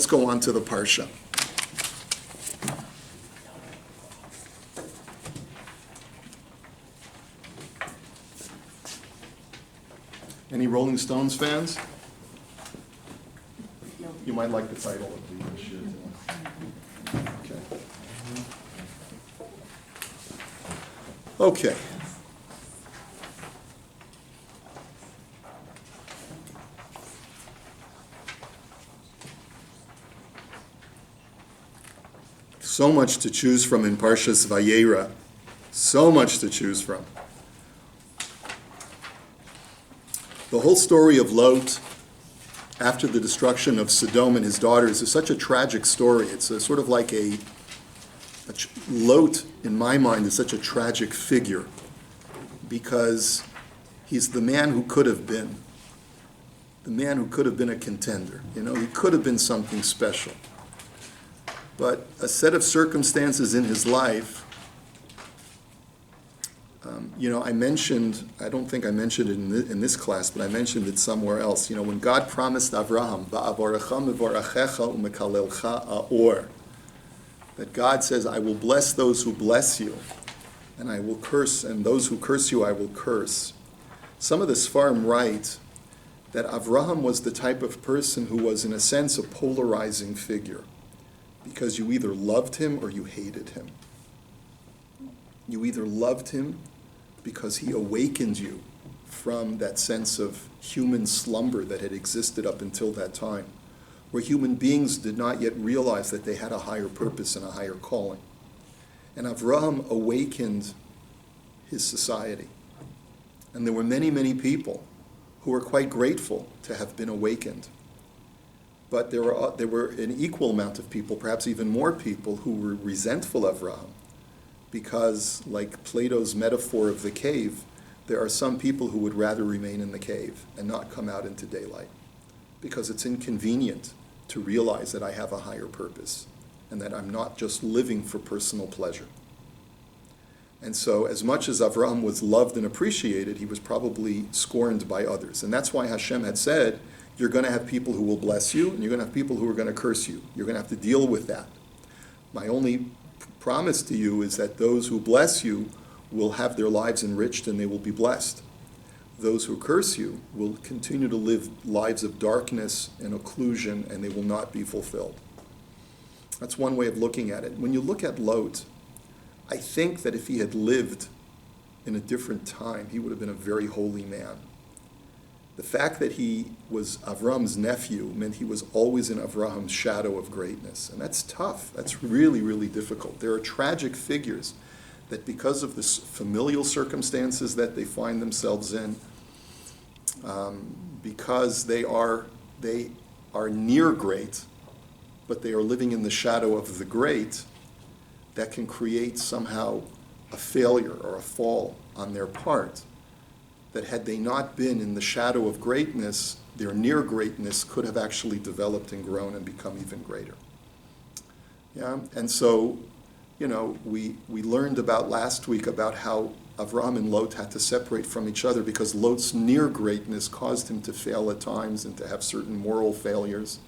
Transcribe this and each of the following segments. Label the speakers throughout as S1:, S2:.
S1: let's go on to the Parsha. Any Rolling Stones fans? You might like the title of the shir. Okay. So much to choose from in Parsha Vayera. So much to choose from. The whole story of Lot after the destruction of Sodom and his daughters is such a tragic story. It's sort of like Lot, in my mind, is such a tragic figure because he's the man who could have been. The man who could have been a contender. You know, he could have been something special. But a set of circumstances in his life, I mentioned, I don't think I mentioned it in this class, but I mentioned it somewhere else. You know, when God promised Avraham, that God says, I will bless those who bless you, and I will curse, and those who curse you I will curse. Some of the Sfarim write that Avraham was the type of person who was, in a sense, a polarizing figure, because you either loved him or you hated him. You either loved him because he awakened you from that sense of human slumber that had existed up until that time, where human beings did not yet realize that they had a higher purpose and a higher calling. And Avraham awakened his society. And there were many, many people who were quite grateful to have been awakened. But there were an equal amount of people, perhaps even more people, who were resentful of Avraham, because, like Plato's metaphor of the cave, there are some people who would rather remain in the cave and not come out into daylight, because it's inconvenient to realize that I have a higher purpose and that I'm not just living for personal pleasure. And so, as much as Avraham was loved and appreciated, he was probably scorned by others. And that's why Hashem had said, you're going to have people who will bless you, and you're going to have people who are going to curse you. You're going to have to deal with that. My only promise to you is that those who bless you will have their lives enriched and they will be blessed. Those who curse you will continue to live lives of darkness and occlusion, and they will not be fulfilled. That's one way of looking at it. When you look at Lot, I think that if he had lived in a different time, he would have been a very holy man. The fact that he was Avraham's nephew meant he was always in Avraham's shadow of greatness. And that's tough. That's really, really difficult. There are tragic figures that, because of the familial circumstances that they find themselves in, because they are near great, but they are living in the shadow of the great, that can create somehow a failure or a fall on their part. That had they not been in the shadow of greatness, their near greatness could have actually developed and grown and become even greater. Yeah, and so, we learned about last week about how Avraham and Lot had to separate from each other because Lot's near greatness caused him to fail at times and to have certain moral failures.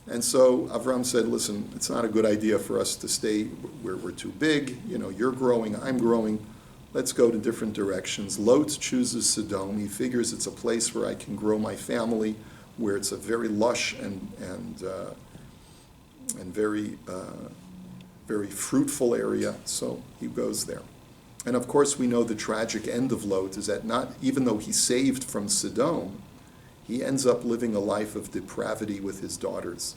S1: And so Avraham said, listen, it's not a good idea for us to stay where we're too big. You're growing, I'm growing. Let's go to different directions. Lot chooses Sodom. He figures it's a place where I can grow my family, where it's a very lush and very very fruitful area. So he goes there. And of course, we know the tragic end of Lot is that even though he's saved from Sodom, he ends up living a life of depravity with his daughters.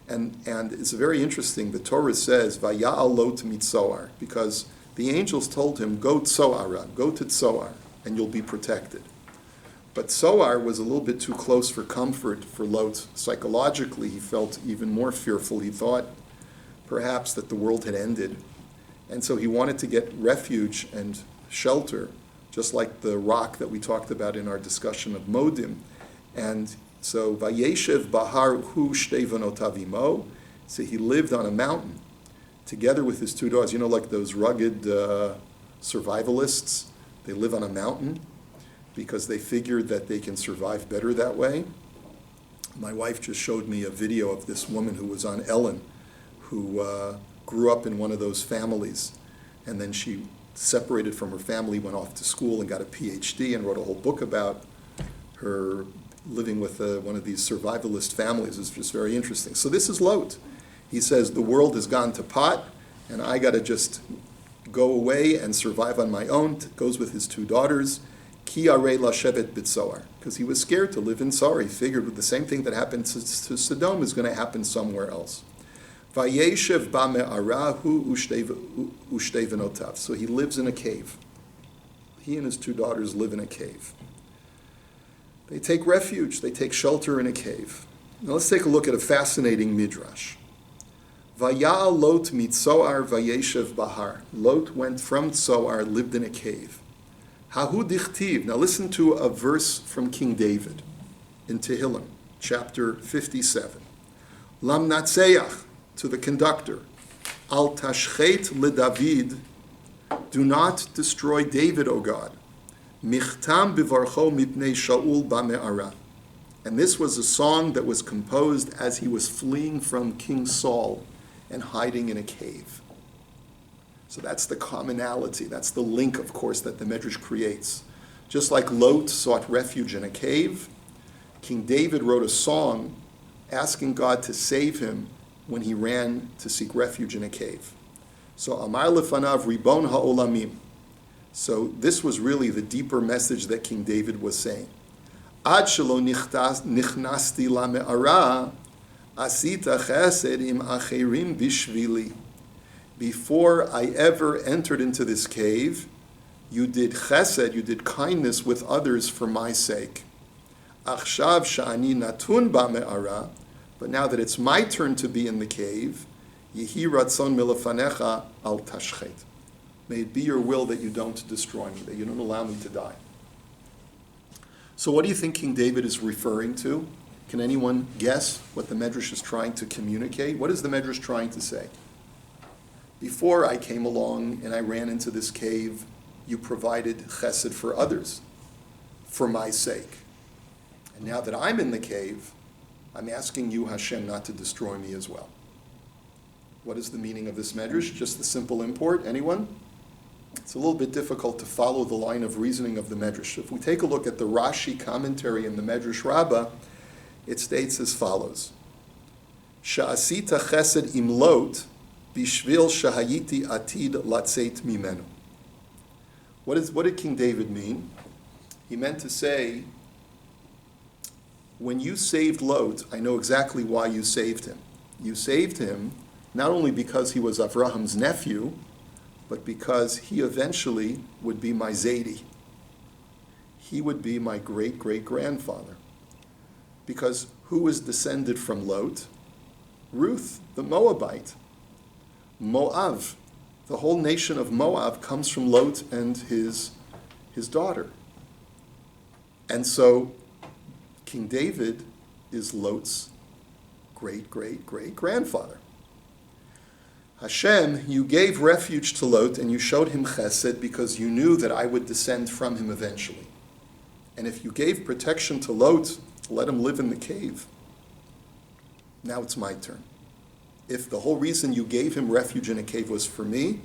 S1: And it's very interesting. The Torah says, Vaya'al Lot mitzoar, because the angels told him, go Tzoara, go to Tzoar, and you'll be protected. But Tzoar was a little bit too close for comfort for Lot. Psychologically, he felt even more fearful. He thought perhaps that the world had ended. And so he wanted to get refuge and shelter, just like the rock that we talked about in our discussion of Modim. And so, Vayeshev Bahar Hu Shtei Vanotav Imo, so he lived on a mountain together with his two daughters. Like those rugged survivalists, they live on a mountain because they figured that they can survive better that way. My wife just showed me a video of this woman who was on Ellen, who grew up in one of those families, and then she separated from her family, went off to school and got a PhD and wrote a whole book about her living with one of these survivalist families. It's just very interesting. So this is Lot. He says, the world has gone to pot, and I got to just go away and survive on my own. Goes with his two daughters. Ki arei lashevet b'tzoar, because he was scared to live in Tzar. He figured with the same thing that happened to Sodom is going to happen somewhere else. Vayeshev ba'me'arahu ushtei venotav. So he lives in a cave. He and his two daughters live in a cave. They take refuge. They take shelter in a cave. Now let's take a look at a fascinating midrash. Vayal Lot mitzoar vayeshev bahar. Lot went from Tzoar, lived in a cave. Hahu dichtiv. Now listen to a verse from King David in Tehillim, chapter 57. Lam natseach, to the conductor. Al tashchet leDavid. Do not destroy David, O God. Michtam bivarcho mipnei Shaul ba'me'ara. And this was a song that was composed as he was fleeing from King Saul and hiding in a cave. So that's the commonality. That's the link, of course, that the Medrash creates. Just like Lot sought refuge in a cave, King David wrote a song asking God to save him when he ran to seek refuge in a cave. So Amar lefanav ribon ha'olamim. So this was really the deeper message that King David was saying. Ad shelo nichnasti lame'ara asita chesed im acherim bishvili. Before I ever entered into this cave, you did chesed, you did kindness with others for my sake. Achshav sha'ani natun ba'me'ara. But now that it's my turn to be in the cave, yehi ratzon milefanecha al tashchet. May it be your will that you don't destroy me, that you don't allow me to die. So what do you think King David is referring to? Can anyone guess what the Medrash is trying to communicate? What is the Medrash trying to say? Before I came along and I ran into this cave, you provided chesed for others, for my sake. And now that I'm in the cave, I'm asking you, Hashem, not to destroy me as well. What is the meaning of this Medrash? Just the simple import. Anyone? It's a little bit difficult to follow the line of reasoning of the Medrash. If we take a look at the Rashi commentary in the Medrash Rabbah, it states as follows. Sha'asita chesed im Lot bishvil shahayiti atid latzeit mimenu. What did King David mean? He meant to say, when you saved Lot, I know exactly why you saved him. You saved him not only because he was Avraham's nephew, but because he eventually would be my Zaidi. He would be my great-great-grandfather. Because who was descended from Lot? Ruth, the Moabite. Moav, the whole nation of Moab comes from Lot and his daughter. And so King David is Lot's great-great-great-grandfather. Hashem, you gave refuge to Lot and you showed him chesed because you knew that I would descend from him eventually. And if you gave protection to Lot, let him live in the cave. Now it's my turn. If the whole reason you gave him refuge in a cave was for me,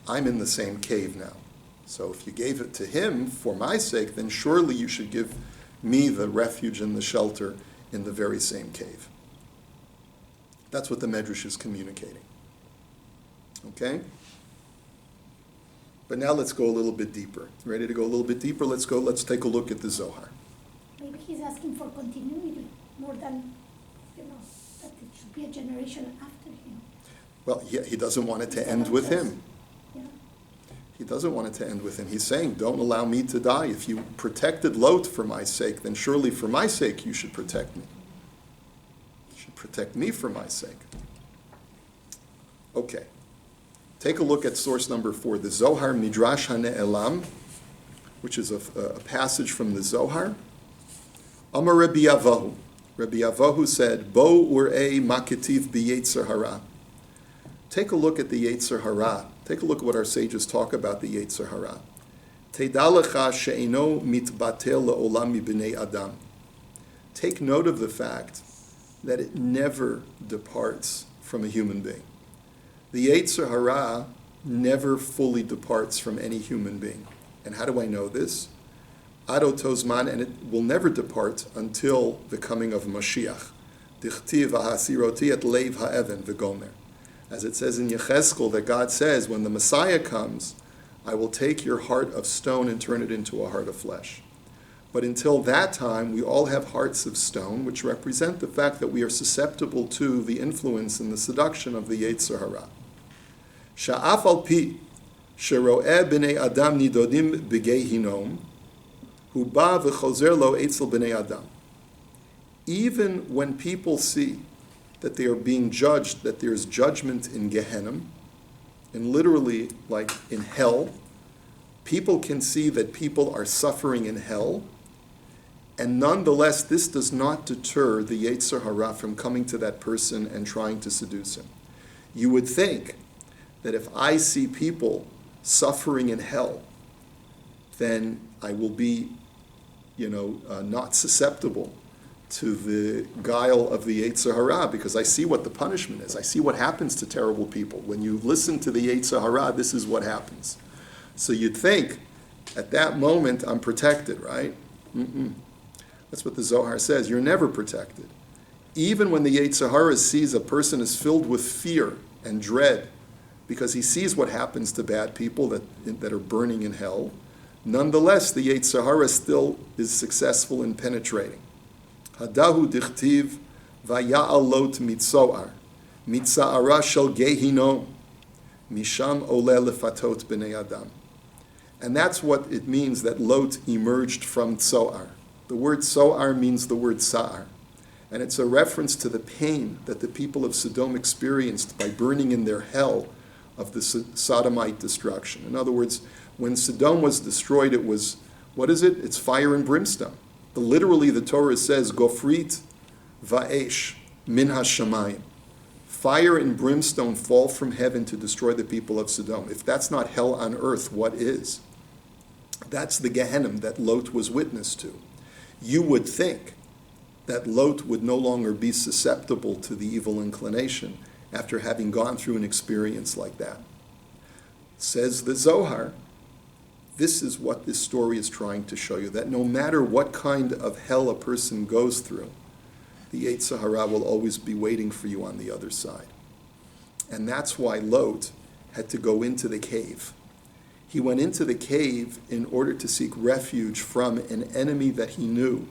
S1: I'm in the same cave now. So if you gave it to him for my sake, then surely you should give me the refuge and the shelter in the very same cave. That's what the Medrash is communicating. Okay? But now let's go a little bit deeper. Ready to go a little bit deeper? Let's take a look at the Zohar.
S2: Maybe he's asking for continuity more than, that it should be a generation after him.
S1: Well, he doesn't want it to end with him.
S2: Yeah.
S1: He doesn't want it to end with him. He's saying, don't allow me to die. If you protected Lot for my sake, then surely for my sake you should protect me. You should protect me for my sake. Okay. Take a look at source number 4, the Zohar Midrash HaNe'elam, which is a passage from the Zohar. Amar Rabbi Avahu. Rabbi Avahu said, Bo ur'ei maketiv b'yetzer hara. Take a look at the Yetzer Hara. Take a look at what our sages talk about the Yetzer Hara. Te'da lecha she'eno mitbatel le'olam mibnei adam. take note of the fact that it never departs from a human being. The Yetzer Hara never fully departs from any human being. And how do I know this? Ado Tozman, and it will never depart until the coming of Mashiach. Dichtiv ha'asiroti et leiv ha'even v'gomer. As it says in Yechezkel, that God says, when the Messiah comes, I will take your heart of stone and turn it into a heart of flesh. But until that time, we all have hearts of stone, which represent the fact that we are susceptible to the influence and the seduction of the Yetzer Hara. Sha'af al pi shero'eh b'nei adam nidodim b'gei hinom, hu ba v'chozer lo etzel b'nei adam. Even when people see that they are being judged, that there is judgment in Gehenna, and literally like in hell, people can see that people are suffering in hell, and nonetheless, this does not deter the Yetzer Hara from coming to that person and trying to seduce him. You would think that if I see people suffering in hell, then I will be, not susceptible to the guile of the Yetzer Hara, because I see what the punishment is. I see what happens to terrible people. When you listen to the Yetzer Hara, this is what happens. So you'd think, at that moment, I'm protected, right? That's what the Zohar says. You're never protected. Even when the Yetzer Hara sees a person is filled with fear and dread, because he sees what happens to bad people that are burning in hell, nonetheless, the Yetzer Hara still is successful in penetrating. Hadahu dichtiv vaya'al lot mitzoar, mitza'ara shel gehinom, misham ole lefatot b'nei adam. And that's what it means that Lot emerged from Tzoar. The word Tzoar means the word Sa'ar. And it's a reference to the pain that the people of Sodom experienced by burning in their hell of the Sodomite destruction. In other words, when Sodom was destroyed, it was, what is it? It's fire and brimstone. Literally, the Torah says, Gofrit va'esh min hashamayim. Fire and brimstone fall from heaven to destroy the people of Sodom. If that's not hell on earth, what is? That's the Gehenna that Lot was witness to. You would think that Lot would no longer be susceptible to the evil inclination after having gone through an experience like that. Says the Zohar, this is what this story is trying to show you, that no matter what kind of hell a person goes through, the Yetzer Hara will always be waiting for you on the other side. And that's why Lot had to go into the cave. He went into the cave in order to seek refuge from an enemy that he knew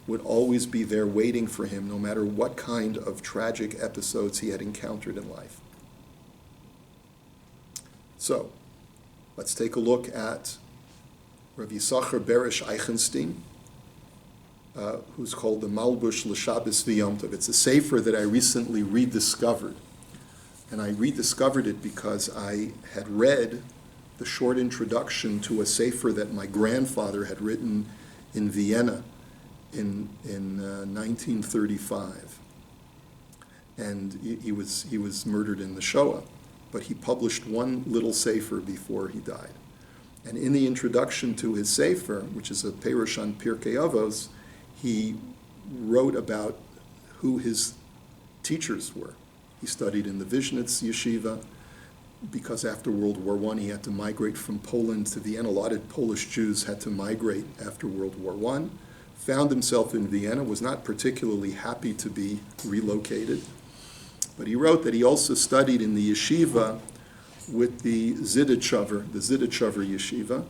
S1: would always be there waiting for him, no matter what kind of tragic episodes he had encountered in life. So, let's take a look at Rav Yisachar Beresh Eichenstein, who's called the Malbush L'Shabbos V'Yom Tov. It's a sefer that I recently rediscovered. And I rediscovered it because I had read the short introduction to a sefer that my grandfather had written in Vienna in 1935. And he was murdered in the Shoah, but he published one little sefer before he died. And in the introduction to his sefer, which is a Perush on Pirkei Avos, he wrote about who his teachers were. He studied in the Vishnitz yeshiva, because after World War I, he had to migrate from Poland to Vienna. A lot of Polish Jews had to migrate after World War I. Found himself in Vienna, was not particularly happy to be relocated. But he wrote that he also studied in the yeshiva with the Zidichover yeshiva,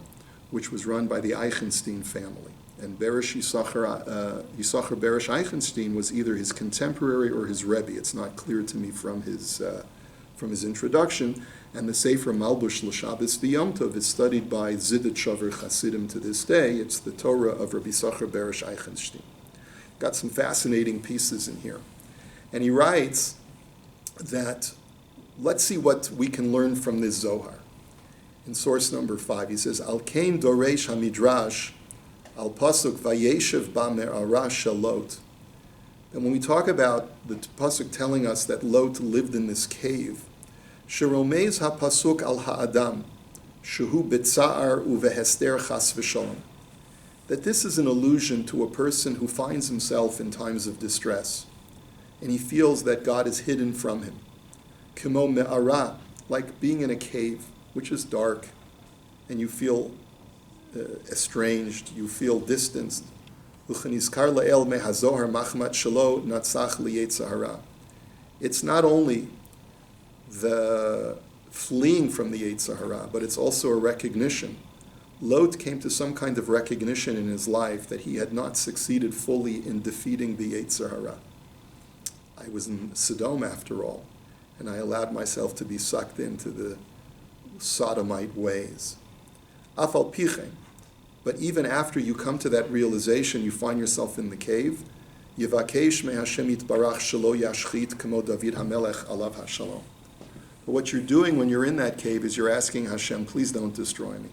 S1: which was run by the Eichenstein family. And Beresh Yisachar Beresh Eichenstein was either his contemporary or his Rebbe. It's not clear to me from his introduction. And the Sefer Malbush L'Shabbos V'Yom Tov is studied by Zidichover Hasidim to this day. It's the Torah of Rabbi Yisachar Beresh Eichenstein. Got some fascinating pieces in here. And he writes that, let's see what we can learn from this Zohar. In source number 5, he says, Al Kain Doresh HaMidrash Al Pasuk Vayeshev Ba Me'ara Shel Lot. And when we talk about the Pasuk telling us that Lot lived in this cave, Sheromez HaPasuk Al Ha'adam Shehu B'Tza'ar Uvehester Chas V'Sholom. that this is an allusion to a person who finds himself in times of distress, and he feels that God is hidden from him. Kimo me'ara, like being in a cave, which is dark, and you feel estranged, you feel distanced. It's not only the fleeing from the Yetzer Hara, but it's also a recognition. Lot came to some kind of recognition in his life that he had not succeeded fully in defeating the Yetzer Hara. I was in Sodom after all, and I allowed myself to be sucked into the sodomite ways. Afal pichem, but even after you come to that realization, you find yourself in the cave. Yivakesh me Hashem yitbarach shelo yashchit kamo David HaMelech alav hashalom. But what you're doing when you're in that cave is you're asking Hashem, please don't destroy me.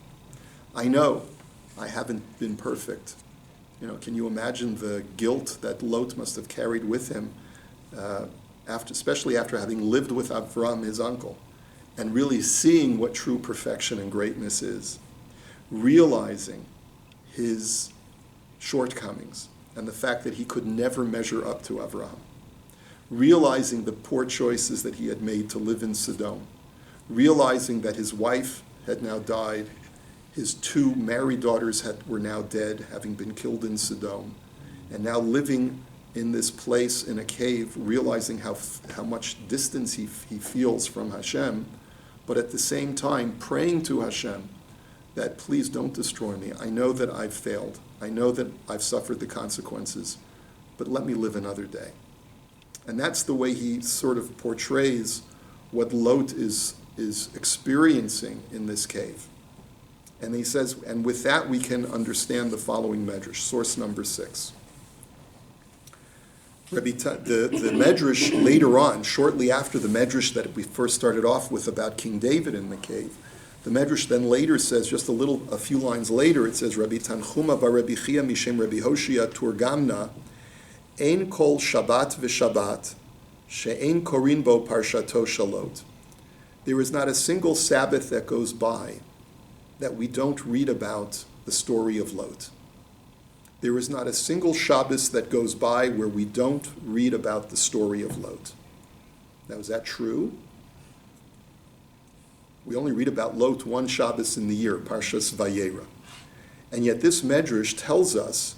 S1: I know I haven't been perfect. Can you imagine the guilt that Lot must have carried with him, especially after having lived with Avram, his uncle, and really seeing what true perfection and greatness is, realizing his shortcomings and the fact that he could never measure up to Avraham, realizing the poor choices that he had made to live in Sodom, realizing that his wife had now died, his 2 married daughters were now dead, having been killed in Sodom, and now living in this place in a cave, realizing how much distance he feels from Hashem, but at the same time praying to Hashem that please don't destroy me. I know that I've failed. I know that I've suffered the consequences, but let me live another day. And that's the way he sort of portrays what Lot is experiencing in this cave. And he says, and with that we can understand the following medrash, source number 6. The medrash later on, shortly after the medrash that we first started off with about King David in the cave, the medrash then later says, just a few lines later, it says, Rabbi Tanchuma bar Rabbi Chia mishem Rabbi Hoshia turgamna, ein kol Shabbat v'Shabbat, she'ein korin bo parshato shalot. There is not a single Sabbath that goes by that we don't read about the story of Lot. There is not a single Shabbos that goes by where we don't read about the story of Lot. Now, is that true? We only read about Lot one Shabbos in the year, Parsha Vayera. And yet this medrash tells us,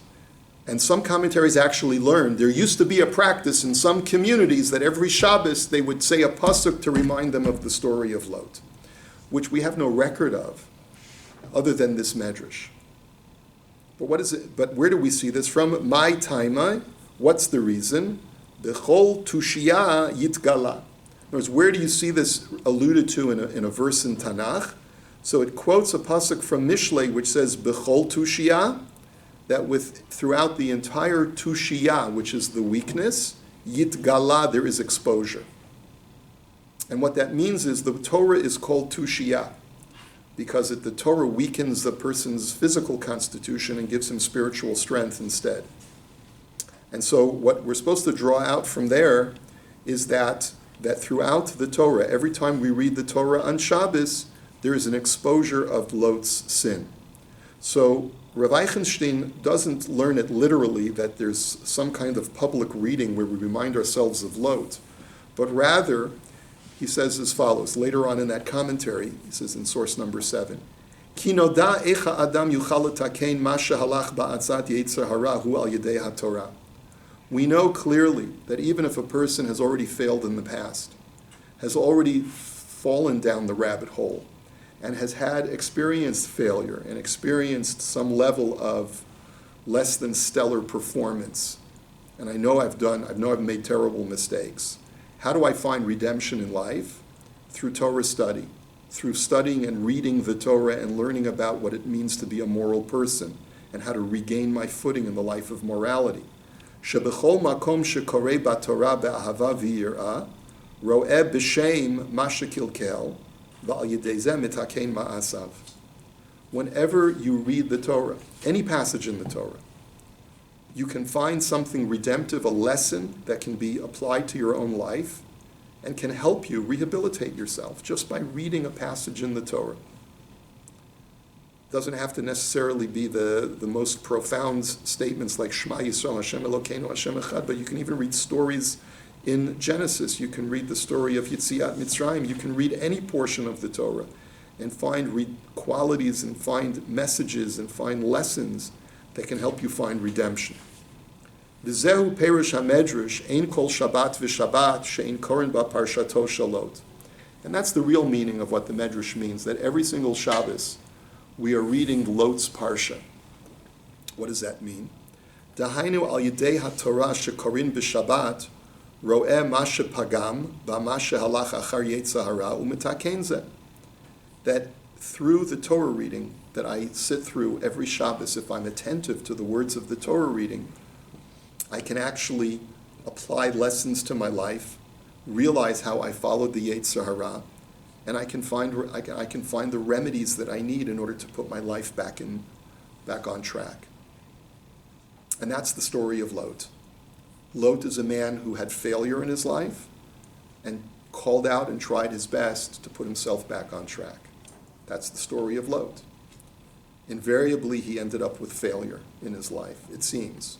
S1: and some commentaries actually learned, there used to be a practice in some communities that every Shabbos they would say a pasuk to remind them of the story of Lot, which we have no record of other than this medrash. But what is it? But where do we see this from? My taima. What's the reason? Bechol tushia yitgala. In other words, where do you see this alluded to in a verse in Tanakh? So it quotes a pasuk from Mishlei which says Bechol tushia, that throughout the entire tushia, which is the weakness, yitgala, there is exposure. And what that means is the Torah is called tushia, because the Torah weakens the person's physical constitution and gives him spiritual strength instead. And so what we're supposed to draw out from there is that throughout the Torah, every time we read the Torah on Shabbos, there is an exposure of Lot's sin. So Rav Eichenstein doesn't learn it literally that there's some kind of public reading where we remind ourselves of Lot, but rather he says as follows, later on in that commentary, he says in source number 7, Ki noda echa adam yuchal letaken ma shehalach ba'atzat yetzer hara hu al yedei haTorah. We know clearly that even if a person has already failed in the past, has already fallen down the rabbit hole, and has had experienced failure and experienced some level of less than stellar performance, and I know I've made terrible mistakes. How do I find redemption in life? Through Torah study, through studying and reading the Torah and learning about what it means to be a moral person and how to regain my footing in the life of morality. Shebechol makom shekorei b'Torah be'ahava v'yirah, ro'eh b'shem ma shekilkel, v'al yedei zeh mitaken ma'asav. Whenever you read the Torah, any passage in the Torah, you can find something redemptive, a lesson that can be applied to your own life and can help you rehabilitate yourself just by reading a passage in the Torah. Doesn't have to necessarily be the most profound statements like Shema Yisrael, Hashem Elokeinu, Hashem Echad, but you can even read stories in Genesis. You can read the story of Yetziat Mitzrayim. You can read any portion of the Torah and find qualities and find messages and find lessons that can help you find redemption. V'zehu perush hamedrash, ein kol Shabbat v'Shabbat, she'ein koren ba parshato shalot. And that's the real meaning of what the Medrash means, that every single Shabbos we are reading Lot's Parsha. What does that mean? Dahainu al yidei haTorah shekorin b'Shabbat, ro'eh ma shepagam v'ma shehalach achar yetzer hara u'metaken zeh. That through the Torah reading that I sit through every Shabbos, if I'm attentive to the words of the Torah reading, I can actually apply lessons to my life, realize how I followed the Yetzer Hara, and I can find the remedies that I need in order to put my life back on track. And that's the story of Lot. Lot is a man who had failure in his life and called out and tried his best to put himself back on track. That's the story of Lot. Invariably, he ended up with failure in his life, it seems.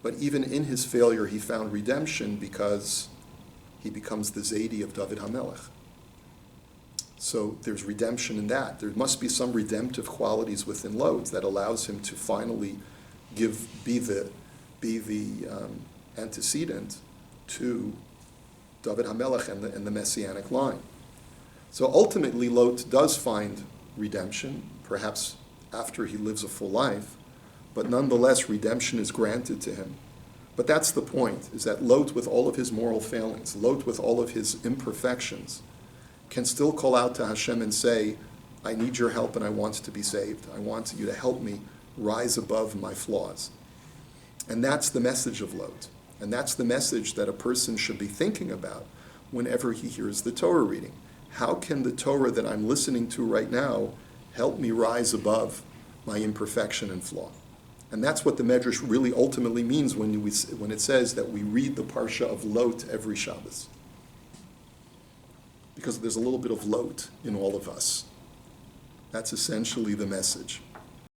S1: But even in his failure, he found redemption because he becomes the Zaidi of David HaMelech. So there's redemption in that. There must be some redemptive qualities within Lot that allows him to finally be the antecedent to David HaMelech and the Messianic line. So ultimately, Lot does find redemption, perhaps after he lives a full life, but nonetheless, redemption is granted to him. But that's the point, is that Lot, with all of his moral failings, Lot, with all of his imperfections, can still call out to Hashem and say, I need your help and I want to be saved. I want you to help me rise above my flaws. And that's the message of Lot. And that's the message that a person should be thinking about whenever he hears the Torah reading. How can the Torah that I'm listening to right now help me rise above my imperfection and flaw? And that's what the Medrash really ultimately means when it says that we read the Parsha of Lot every Shabbos. Because there's a little bit of Lot in all of us. That's essentially the message.